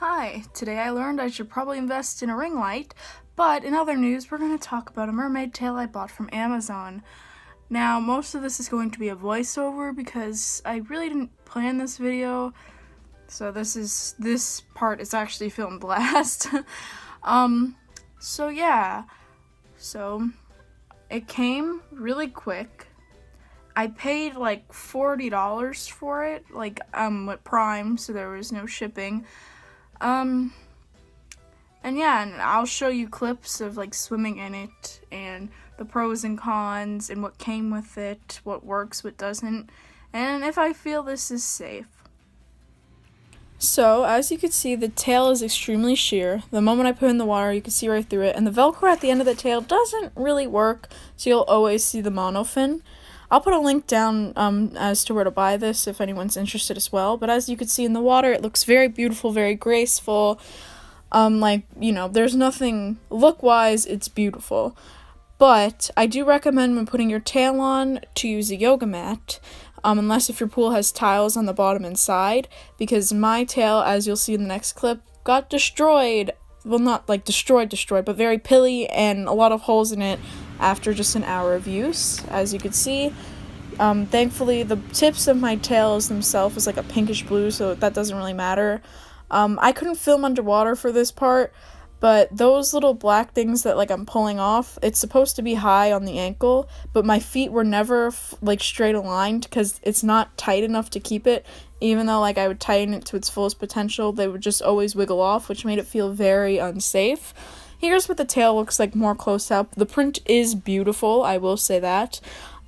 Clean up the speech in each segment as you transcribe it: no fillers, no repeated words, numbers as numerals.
Hi, today I learned I should probably invest in a ring light, but in other news, we're going to talk about a mermaid tail I bought from Amazon. Now, most of this is going to be a voiceover because I really didn't plan this video, so this part is actually filmed last. So it came really quick. I paid like $40 for it, with Prime, so there was no shipping. And I'll show you clips of swimming in it and the pros and cons and what came with it, what works, what doesn't, and if I feel this is safe. So, as you can see, the tail is extremely sheer. The moment I put it in the water, you can see right through it, and the Velcro at the end of the tail doesn't really work, so you'll always see the monofin. I'll put a link down as to where to buy this if anyone's interested as well, but as you can see in the water, it looks very beautiful, very graceful. There's nothing, look-wise, it's beautiful. But I do recommend when putting your tail on to use a yoga mat, unless if your pool has tiles on the bottom and side, because my tail, as you'll see in the next clip, got destroyed. Well, not destroyed, but very pilly and a lot of holes in it after just an hour of use, as you can see. Thankfully, the tips of my tails themselves is like a pinkish blue, so that doesn't really matter. I couldn't film underwater for this part, but those little black things that I'm pulling off, it's supposed to be high on the ankle, but my feet were never straight aligned because it's not tight enough to keep it. Even though I would tighten it to its fullest potential, they would just always wiggle off, which made it feel very unsafe. Here's what the tail looks like more close up. The print is beautiful, I will say that.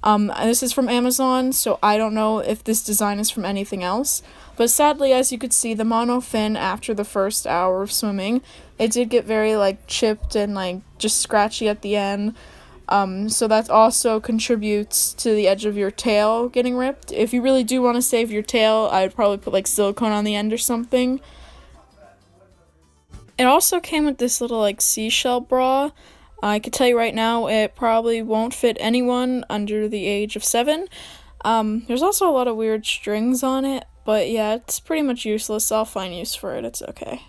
This is from Amazon, so I don't know if this design is from anything else. But sadly, as you could see, the monofin after the first hour of swimming, it did get very chipped and just scratchy at the end. So that also contributes to the edge of your tail getting ripped. If you really do want to save your tail, I would probably put silicone on the end or something. It also came with this little seashell bra. I can tell you right now, it probably won't fit anyone under the age of 7. There's also a lot of weird strings on it, but yeah, it's pretty much useless. I'll find use for it. It's okay.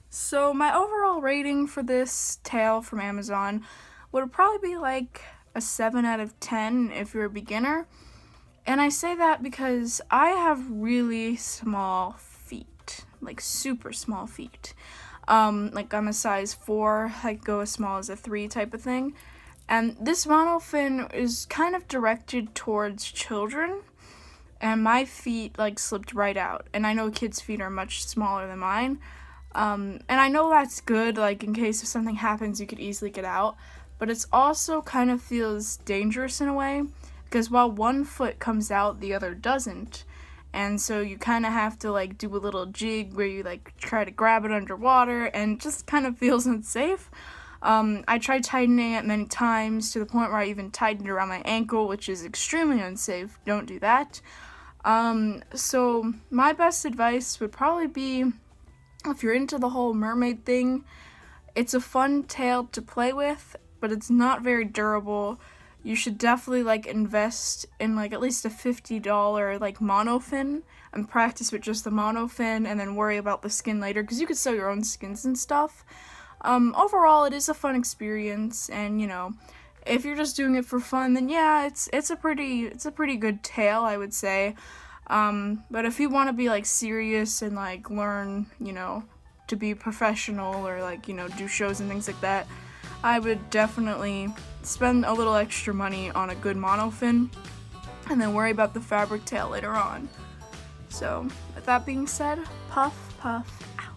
So my overall rating for this tail from Amazon would probably be a 7 out of 10 if you're a beginner. And I say that because I have really small feet, super small feet. I'm a size 4, I go as small as a 3 type of thing. And this monofin is kind of directed towards children, and my feet slipped right out. And I know kids' feet are much smaller than mine. And I know that's good, in case if something happens, you could easily get out. But it's also kind of feels dangerous in a way, because while one foot comes out, the other doesn't. And so you kind of have to do a little jig where you try to grab it underwater, and just kind of feels unsafe. I tried tightening it many times to the point where I even tightened it around my ankle, which is extremely unsafe. Don't do that. So my best advice would probably be, if you're into the whole mermaid thing, it's a fun tail to play with, but it's not very durable. You should definitely invest in at least a $50 monofin and practice with just the monofin and then worry about the skin later, because you could sew your own skins and stuff. Overall, it is a fun experience, and if you're just doing it for fun, then yeah, it's a pretty good tail, I would say. But if you want to be serious and learn, to be professional or do shows and things like that, I would definitely spend a little extra money on a good monofin and then worry about the fabric tail later on. So, with that being said, puff, puff, out.